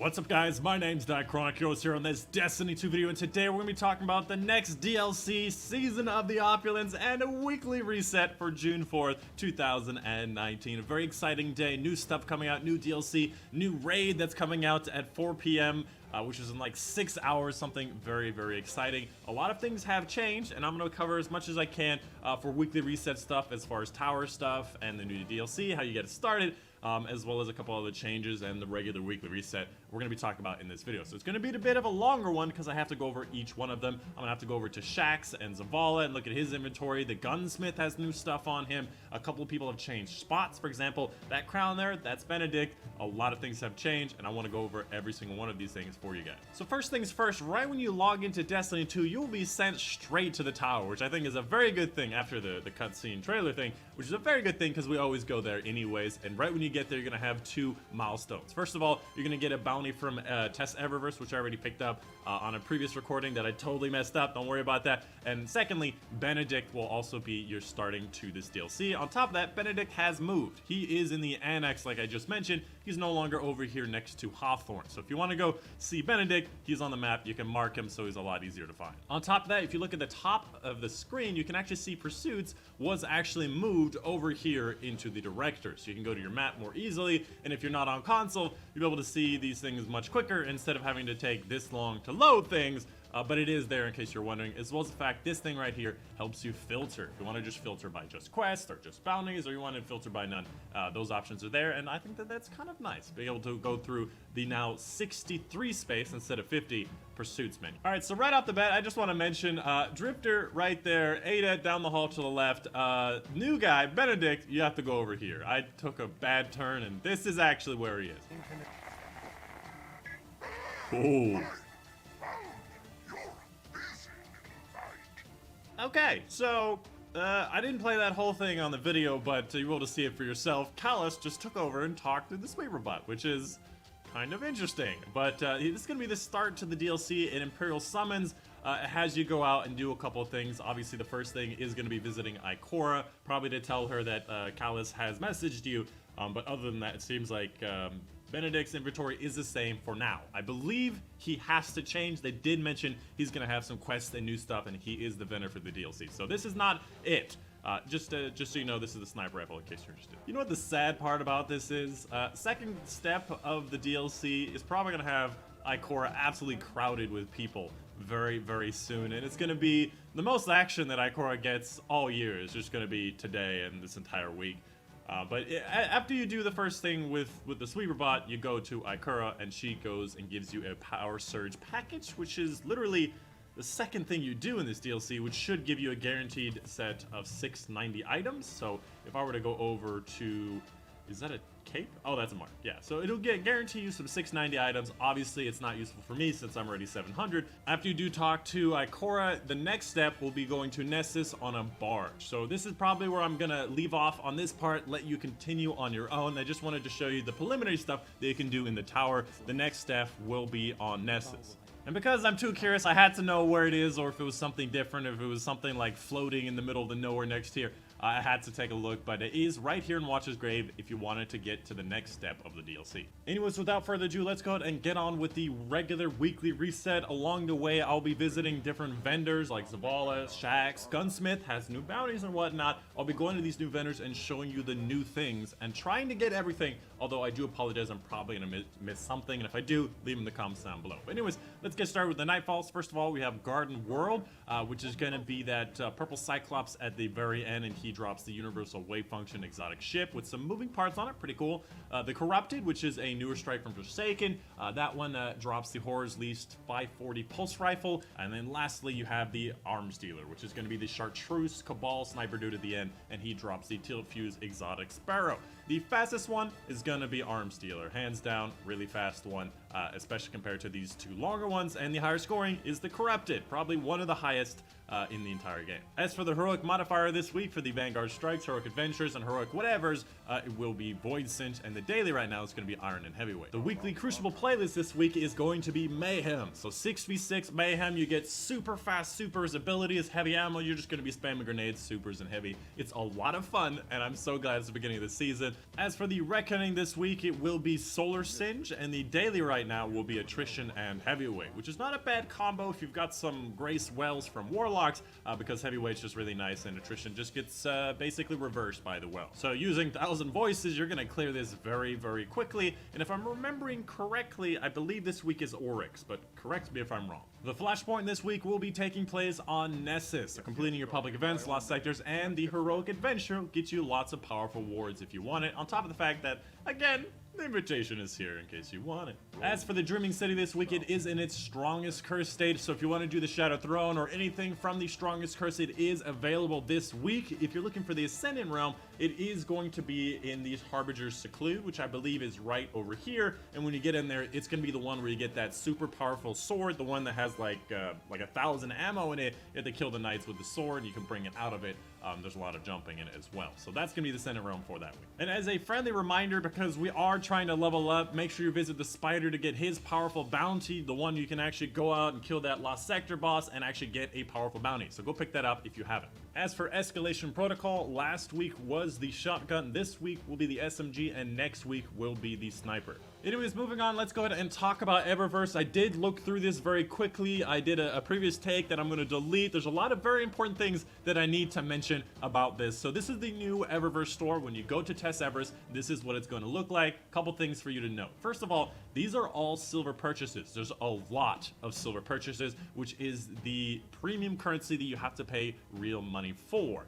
What's up guys, my name's Dychronic, your host here on this Destiny 2 video, and today we're going to be talking about the next DLC, Season of the Opulence, and a weekly reset for June 4th, 2019. A very exciting day, new stuff coming out, new DLC, new raid that's coming out at 4 p.m. Which is in like 6 hours, something very, very exciting. A lot of things have changed, and I'm going to cover as much as I can for weekly reset stuff as far as tower stuff and the new DLC, how you get it started, as well as a couple other changes and the regular weekly reset we're going to be talking about in this video. So it's going to be a bit of a longer one because I have to go over each one of them. I'm going to have to go over to Shaxx and Zavala and look at his inventory. The gunsmith has new stuff on him. A couple of people have changed spots. For example, that crown there, that's Benedict. A lot of things have changed, and I want to go over every single one of these things for you guys. So first things first, right when you log into Destiny 2, you'll be sent straight to the tower, which I think is a very good thing after the cutscene trailer thing, which is a very good thing because we always go there anyways. And right when you get there, you're going to have two milestones. First of all, you're going to get a bounty from Test Eververse, which I already picked up on a previous recording that I totally messed up. Don't worry about that. And secondly, Benedict will also be your starting to this DLC. On top of that, Benedict has moved. He is in the annex, like I just mentioned. He's no longer over here next to Hawthorne. So if you want to go see Benedict, he's on the map. You can mark him, so he's a lot easier to find. On top of that, if you look at the top of the screen, you can actually see Pursuits was actually moved over here into the director. So you can go to your map more easily, and if you're not on console, you'll be able to see these things much quicker instead of having to take this long to load things. But it is there in case you're wondering, as well as the fact this thing right here helps you filter. If you want to just filter by just quests or just bounties, or you want to filter by none, those options are there, and I think that that's kind of nice, being able to go through the now 63 space instead of 50 pursuits menu. All right, so right off the bat, I just want to mention Drifter right there, Ada down the hall to the left, new guy, Benedict, you have to go over here. I took a bad turn, and this is actually where he is. Oh. Okay, so I didn't play that whole thing on the video, but you're able to see it for yourself. Callus just took over and talked to the sweeper bot, which is kind of interesting. But this is going to be the start to the DLC in Imperial Summons. It has you go out and do a couple of things. Obviously, the first thing is going to be visiting Ikora, probably to tell her that Callus has messaged you. But other than that, it seems like Benedict's inventory is the same for now. I believe he has to change. They did mention he's going to have some quests and new stuff, and he is the vendor for the DLC. So this is not it. Just so you know, this is the sniper rifle in case you're interested. You know what the sad part about this is? Second step of the DLC is probably going to have Ikora absolutely crowded with people very, very soon. And it's going to be the most action that Ikora gets all year. It's just going to be today and this entire week. After you do the first thing with the sweeper bot, you go to Ikora, and she goes and gives you a power surge package, which is literally the second thing you do in this DLC, which should give you a guaranteed set of 690 items. So if I were to go over to, is that a cape? Oh, that's a mark. Yeah, so it'll guarantee you some 690 items. Obviously, it's not useful for me since I'm already 700. After you do talk to Ikora, the next step will be going to Nessus on a barge. So this is probably where I'm gonna leave off on this part, let you continue on your own. I just wanted to show you the preliminary stuff that you can do in the tower. The next step will be on Nessus. And because I'm too curious, I had to know where it is, or if it was something different, if it was something like floating in the middle of the nowhere next here. I had to take a look, but it is right here in Watcher's Grave if you wanted to get to the next step of the DLC. Anyways, without further ado, let's go ahead and get on with the regular weekly reset. Along the way, I'll be visiting different vendors like Zavala, Shaxx, Gunsmith has new bounties and whatnot. I'll be going to these new vendors and showing you the new things and trying to get everything, although I do apologize, I'm probably going to miss something, and if I do, leave in the comments down below. But anyways, let's get started with the Nightfalls. First of all, we have Garden World, which is going to be that purple Cyclops at the very end, and he drops the Universal Wave Function exotic ship with some moving parts on it, pretty cool. The Corrupted, which is a newer strike from Forsaken, that one drops the Horror's Least 540 Pulse Rifle, and then lastly you have the Arms Dealer, which is going to be the Chartreuse Cabal Sniper dude at the end, and he drops the Tilt Fuse Exotic Sparrow. The fastest one is going to be Arms Dealer, hands down, really fast one, especially compared to these two longer ones, and the higher scoring is the Corrupted, probably one of the highest in the entire game. As for the heroic modifier this week for the Vanguard Strikes, Heroic Adventures, and Heroic Whatevers, it will be Void Cinch, and the daily right now is going to be Iron and Heavyweight. The weekly Crucible playlist this week is going to be Mayhem. So 6v6 Mayhem, you get super fast supers, abilities, heavy ammo, you're just going to be spamming grenades, supers, and heavy. It's a lot of fun, and I'm so glad it's the beginning of the season. As for the Reckoning this week, it will be Solar Singe, and the daily right now will be Attrition and Heavyweight, which is not a bad combo if you've got some Grace Wells from Warlocks, because Heavyweight's just really nice, and Attrition just gets basically reversed by the well. So using 1,000 Voices, you're going to clear this very, very quickly, and if I'm remembering correctly, I believe this week is Oryx, but correct me if I'm wrong. The Flashpoint this week will be taking place on Nessus, so completing your public events, lost sectors, and the Heroic Adventure will get you lots of powerful wards if you want it, on top of the fact that, again, the invitation is here in case you want it. As for the Dreaming City this week, it is in its strongest curse state, so if you want to do the Shadow Throne or anything from the strongest curse, it is available this week. If you're looking for the Ascendant Realm, it is going to be in the Harbinger's Seclude, which I believe is right over here, and when you get in there, it's going to be the one where you get that super powerful sword, the one that has like 1,000 ammo in it. You have to kill the knights with the sword, you can bring it out of it. There's a lot of jumping in it as well. So that's going to be the Ascendant Realm for that week. And as a friendly reminder, because we are trying to level up, make sure you visit the Spider to get his powerful bounty, the one you can actually go out and kill that Lost Sector boss and actually get a powerful bounty. So go pick that up if you haven't. As for Escalation Protocol, last week was the shotgun, this week will be the SMG, and next week will be the sniper. Anyways, moving on, let's go ahead and talk about Eververse. I did look through this very quickly. I did a previous take that I'm going to delete. There's a lot of very important things that I need to mention about this. So this is the new Eververse store. When you go to test Eververse, this is what it's going to look like. A couple things for you to know. First of all, these are all silver purchases. There's a lot of silver purchases, which is the premium currency that you have to pay real money for.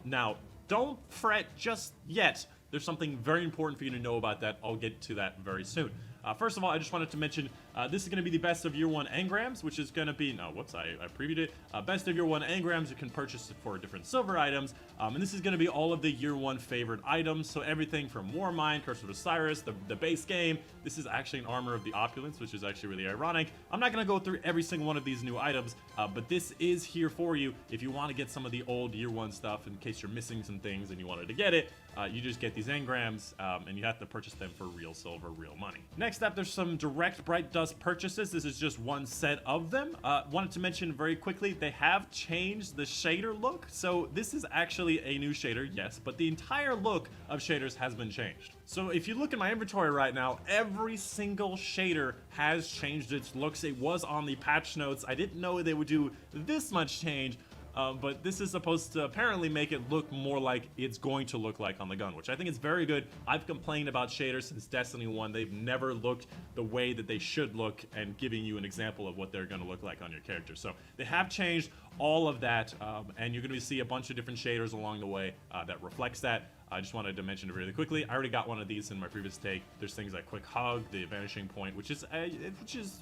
Now, don't fret just yet. There's something very important for you to know about that. I'll get to that very soon. First of all, I just wanted to mention, this is going to be the best of year 1 engrams, which is going to be, no, whoops, I previewed it. Best of year 1 engrams, you can purchase it for different silver items. And this is going to be all of the year 1 favored items. So everything from Warmind, Curse of Osiris, the base game. This is actually an armor of the Opulence, which is actually really ironic. I'm not going to go through every single one of these new items, but this is here for you if you want to get some of the old year 1 stuff in case you're missing some things and you wanted to get it. You just get these engrams, and you have to purchase them for real silver, real money. Next up, there's some direct Bright Dust purchases. This is just one set of them. Wanted to mention very quickly, they have changed the shader look. So this is actually a new shader, yes, but the entire look of shaders has been changed. So if you look at my inventory right now, every single shader has changed its looks. It was on the patch notes. I didn't know they would do this much change. But this is supposed to apparently make it look more like it's going to look like on the gun, which I think is very good. I've complained about shaders since Destiny 1. They've never looked the way that they should look, and giving you an example of what they're going to look like on your character. So they have changed all of that, and you're going to see a bunch of different shaders along the way that reflects that. I just wanted to mention it really quickly. I already got one of these in my previous take. There's things like Quick Hug, the Vanishing Point, which is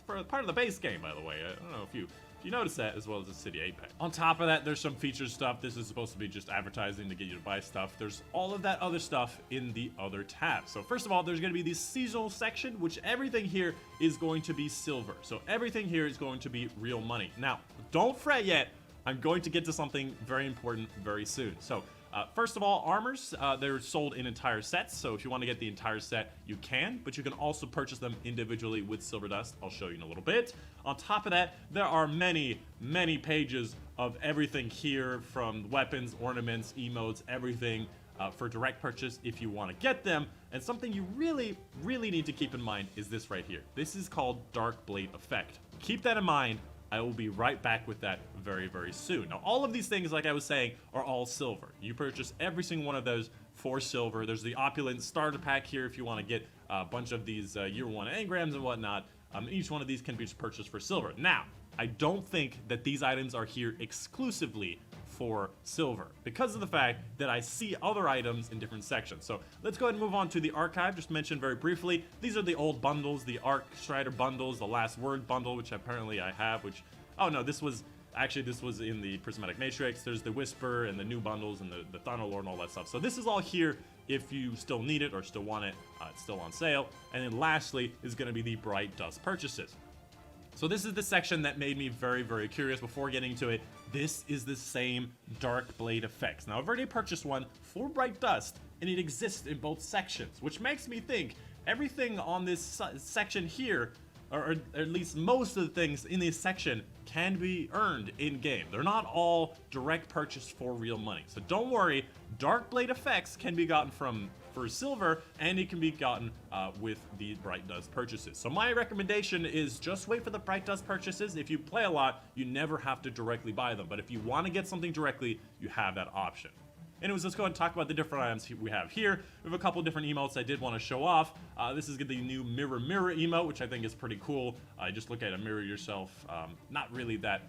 for part of the base game, by the way. I don't know if you notice that, as well as the City 8-pack. On top of that, there's some feature stuff. This is supposed to be just advertising to get you to buy stuff. There's all of that other stuff in the other tabs. So first of all, there's going to be the seasonal section, which everything here is going to be silver. So everything here is going to be real money. Now, don't fret yet. I'm going to get to something very important very soon. So first of all, armors, they're sold in entire sets, so if you want to get the entire set, you can, but you can also purchase them individually with silver dust. I'll show you in a little bit. On top of that, there are many, many pages of everything here, from weapons, ornaments, emotes, everything for direct purchase if you want to get them. And something you really, really need to keep in mind is this right here. This is called Dark Blade Effect. Keep that in mind. I will be right back with that very, very soon. Now, all of these things, like I was saying, are all silver. You purchase every single one of those for silver. There's the Opulence starter pack here if you want to get a bunch of these year 1 engrams and whatnot. Each one of these can be purchased for silver. Now, I don't think that these items are here exclusively for silver, because of the fact that I see other items in different sections. So let's go ahead and move on to the archive. Just mentioned very briefly, these are the old bundles, the Arc Strider bundles, the Last Word bundle, which apparently I have, which, oh no, this was in the Prismatic Matrix. There's the Whisper and the new bundles and the Thunderlord and all that stuff. So this is all here if you still need it or still want it. It's still on sale. And then lastly is going to be the Bright Dust purchases. So this is the section that made me very, very curious before getting to it. This is the same Dark Blade effects. Now, I've already purchased one for Bright Dust, and it exists in both sections, which makes me think everything on this section here, or at least most of the things in this section, can be earned in-game. They're not all direct purchase for real money. So don't worry, Dark Blade effects can be gotten for silver, and it can be gotten with the Bright Dust purchases. So my recommendation is just wait for the Bright Dust purchases. If you play a lot, you never have to directly buy them. But if you want to get something directly, you have that option. Anyways, let's go ahead and talk about the different items we have here. We have a couple different emotes I did want to show off. This is the new Mirror Mirror emote, which I think is pretty cool. Just look at a mirror yourself. Not really that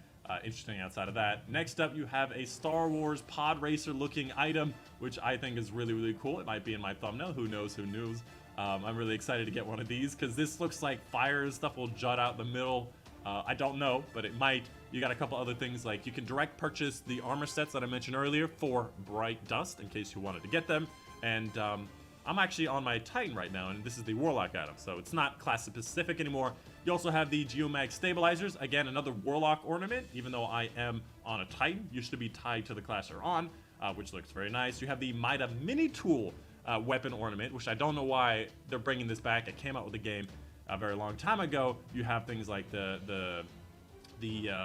interesting outside of that. Next up, you have a Star Wars pod racer looking item, which I think is really, really cool. It might be in my thumbnail. Who knows? Who knows? I'm really excited to get one of these because this looks like fire and stuff will jut out the middle. I don't know, but it might. You got a couple other things, like you can direct purchase the armor sets that I mentioned earlier for Bright Dust in case you wanted to get them. And I'm actually on my Titan right now, and this is the Warlock item, so it's not class specific anymore. You also have the Geomag stabilizers, again another Warlock ornament, even though I am on a Titan, used to be tied to the class you're on, which looks very nice. You have the Mida Mini Tool weapon ornament, which I don't know why they're bringing this back. It came out with the game a very long time ago. You have things like the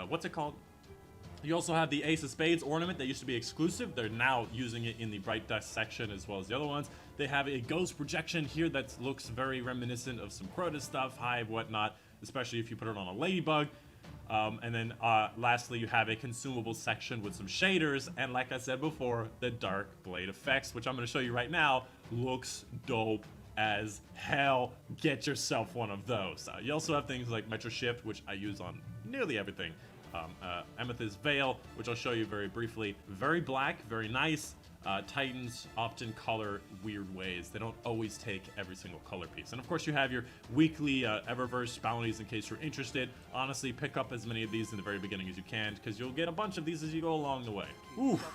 what's it called? You also have the Ace of Spades ornament that used to be exclusive. They're now using it in the Bright Dust section as well as the other ones. They have a ghost projection here that looks very reminiscent of some Crota stuff, Hive, whatnot, especially if you put it on a ladybug. And then lastly, you have a consumable section with some shaders, and like I said before, the Dark Blade effects, which I'm going to show you right now, looks dope as hell. Get yourself one of those. You also have things like Metro Shift, which I use on nearly everything. Amethyst Veil, which I'll show you very briefly. Very black, very nice. Titans often color weird ways. They don't always take every single color piece. And of course you have your weekly Eververse bounties in case you're interested. Honestly, pick up as many of these in the very beginning as you can, because you'll get a bunch of these as you go along the way. Oof.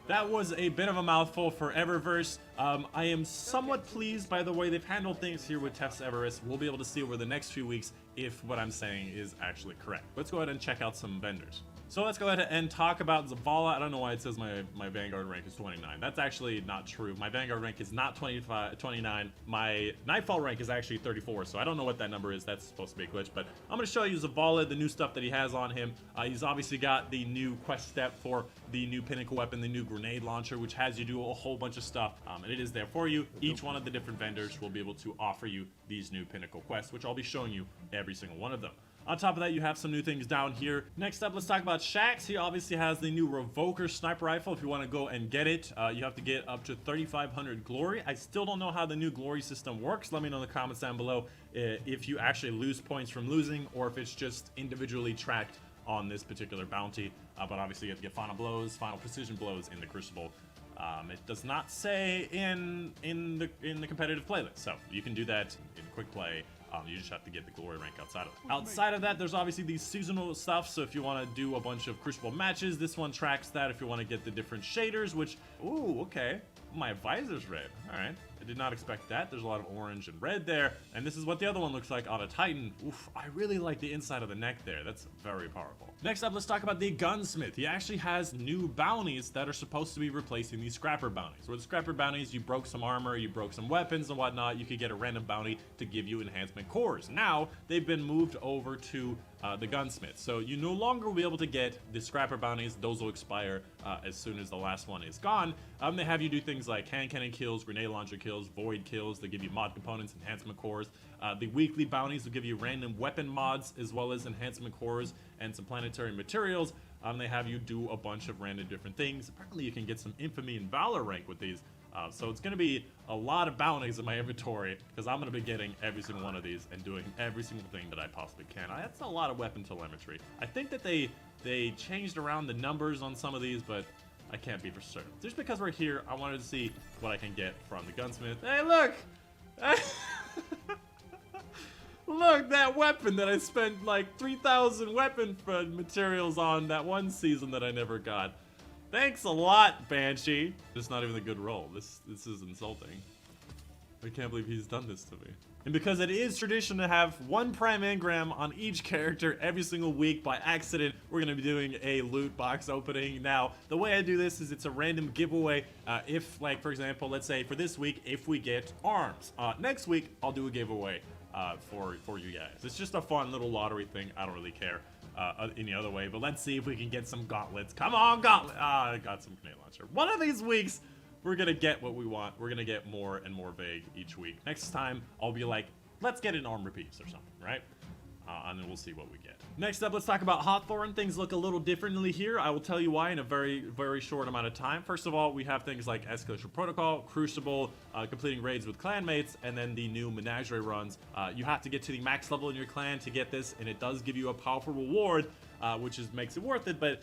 That was a bit of a mouthful for Eververse. I am somewhat pleased by the way they've handled things here with Tef's Eververse. We'll be able to see over the next few weeks if what I'm saying is actually correct. Let's go ahead and check out some vendors. So let's go ahead and talk about Zavala. I don't know why it says my Vanguard rank is 29. That's actually not true. My Vanguard rank is not 29. My Nightfall rank is actually 34, so I don't know what that number is. That's supposed to be a glitch, but I'm going to show you Zavala, the new stuff that he has on him. He's obviously got the new quest step for the new pinnacle weapon, the new grenade launcher, which has you do a whole bunch of stuff, and it is there for you. Each one of the different vendors will be able to offer you these new pinnacle quests, which I'll be showing you every single one of them. On top of that, you have some new things down here. Next up, let's talk about Shaxx. He obviously has the new Revoker sniper rifle. If you want to go and get it, you have to get up to 3,500 glory. I still don't know how the new glory system works. Let me know in the comments down below if you actually lose points from losing, or if it's just individually tracked on this particular bounty. But obviously, you have to get final blows, final precision blows in the crucible. It does not say in the competitive playlist, so you can do that in quick play. You just have to get the glory rank outside of it. Outside of that, there's obviously these seasonal stuff, so if you want to do a bunch of crucible matches, this one tracks that. If you want to get the different shaders, which, ooh, okay, my visor's red. All right, I did not expect that. There's a lot of orange and red there, and this is what the other one looks like on a Titan. Oof, I really like the inside of the neck there. That's very powerful. Next up, let's talk about the gunsmith. He actually has new bounties that are supposed to be replacing these scrapper bounties. Where the scrapper bounties, you broke some armor, you broke some weapons and whatnot, you could get a random bounty to give you enhancement cores. Now, they've been moved over to the gunsmith. So you no longer will be able to get the scrapper bounties. Those will expire as soon as the last one is gone. They have you do things like hand cannon kills, grenade launcher kills, void kills. They give you mod components, enhancement cores. The weekly bounties will give you random weapon mods as well as enhancement cores and some planetary materials. They have you do a bunch of random different things. Apparently you can get some infamy and valor rank with these. So it's going to be a lot of bounties in my inventory, because I'm going to be getting every single one of these and doing every single thing that I possibly can. That's a lot of weapon telemetry. I think that they changed around the numbers on some of these, but I can't be for certain. Just because we're here, I wanted to see what I can get from the gunsmith. Hey, look! Look, that weapon that I spent like 3,000 weapon materials on that one season that I never got. Thanks a lot, Banshee. This is not even a good roll. This is insulting. I can't believe he's done this to me. And because it is tradition to have one prime engram on each character every single week, by accident, we're going to be doing a loot box opening. Now, the way I do this is it's a random giveaway. If, like, for example, let's say for this week, if we get arms. Next week, I'll do a giveaway for you guys. It's just a fun little lottery thing. I don't really care any other way, but let's see if we can get some gauntlets. Come on, gauntlet! I got some grenade launcher. One of these weeks, we're gonna get what we want. We're gonna get more and more vague each week. Next time, I'll be like, let's get an armor piece or something, right? And then we'll see what we get. Next up, let's talk about Hawthorne. Things look a little differently here. I will tell you why in a very, very short amount of time. First of all, we have things like Escalation Protocol, Crucible, completing raids with clanmates, and then the new Menagerie runs. You have to get to the max level in your clan to get this, and it does give you a powerful reward, which makes it worth it, but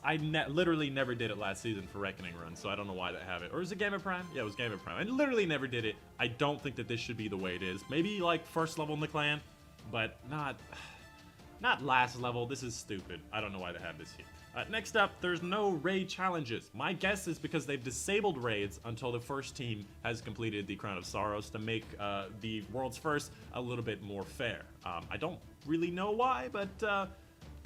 I literally never did it last season for Reckoning Run, so I don't know why they have it. Or is it Gambit Prime? Yeah, it was Gambit Prime. I literally never did it. I don't think that this should be the way it is. Maybe like first level in the clan, but not last level. This is stupid. I don't know why they have this here. Next up, there's no raid challenges. My guess is because they've disabled raids until the first team has completed the Crown of Sorrows to make the world's first a little bit more fair. I don't really know why, but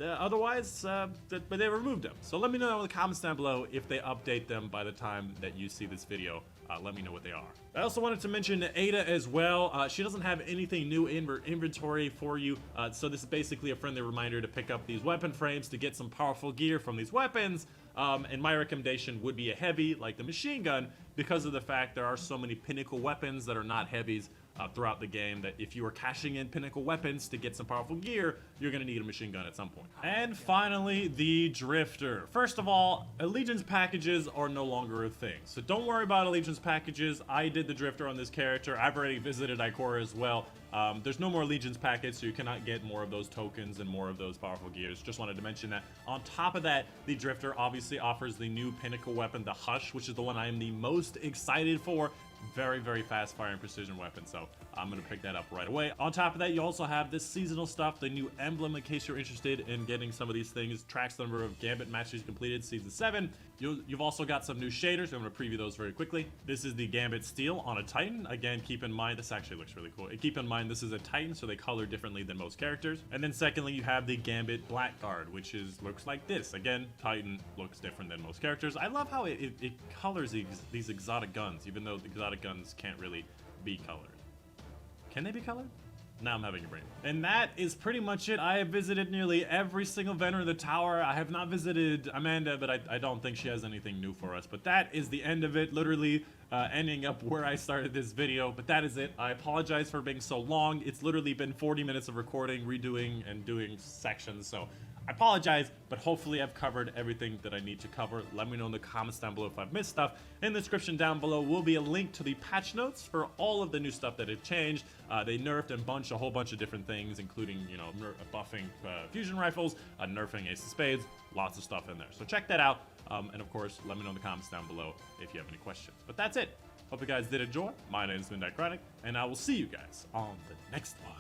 otherwise, but they removed them. So let me know in the comments down below if they update them by the time that you see this video. Let me know what they are. I also wanted to mention Ada as well. She doesn't have anything new in her inventory for you, so this is basically a friendly reminder to pick up these weapon frames to get some powerful gear from these weapons. And my recommendation would be a heavy, like the machine gun, because of the fact there are so many pinnacle weapons that are not heavies throughout the game, that if you are cashing in pinnacle weapons to get some powerful gear, you're going to need a machine gun at some point. And finally, the Drifter. First of all, Allegiance packages are no longer a thing, so don't worry about Allegiance packages. I did the Drifter on this character. I've already visited Ikora as well. There's no more Allegiance packets, so you cannot get more of those tokens and more of those powerful gears. Just wanted to mention that. On top of that, the Drifter obviously offers the new pinnacle weapon, the Hush, which is the one I am the most excited for. Very, very fast firing precision weapon, so I'm gonna pick that up right away. On top of that, you also have this seasonal stuff, the new emblem, in case you're interested in getting some of these things. Tracks the number of Gambit matches completed, season 7. You've also got some new shaders. I'm gonna preview those very quickly. This is the Gambit Steel on a Titan. Again, keep in mind, this actually looks really cool. Keep in mind, this is a Titan, so they color differently than most characters. And then secondly, you have the Gambit Blackguard, which looks like this. Again, Titan looks different than most characters. I love how it colors these exotic guns, even though the exotic guns can't really be colored. Can they be colored? Now I'm having a brain. And that is pretty much it. I have visited nearly every single vendor in the tower. I have not visited Amanda, but I don't think she has anything new for us. But that is the end of it, literally ending up where I started this video. But that is it. I apologize for being so long. It's literally been 40 minutes of recording, redoing, and doing sections. So I apologize, but hopefully I've covered everything that I need to cover. Let me know in the comments down below if I've missed stuff. In the description down below will be a link to the patch notes for all of the new stuff that have changed. They nerfed a whole bunch of different things, including, you know, buffing fusion rifles, nerfing Ace of Spades, lots of stuff in there. So check that out. And of course, let me know in the comments down below if you have any questions. But that's it. Hope you guys did enjoy. My name has been Dychronic, and I will see you guys on the next one.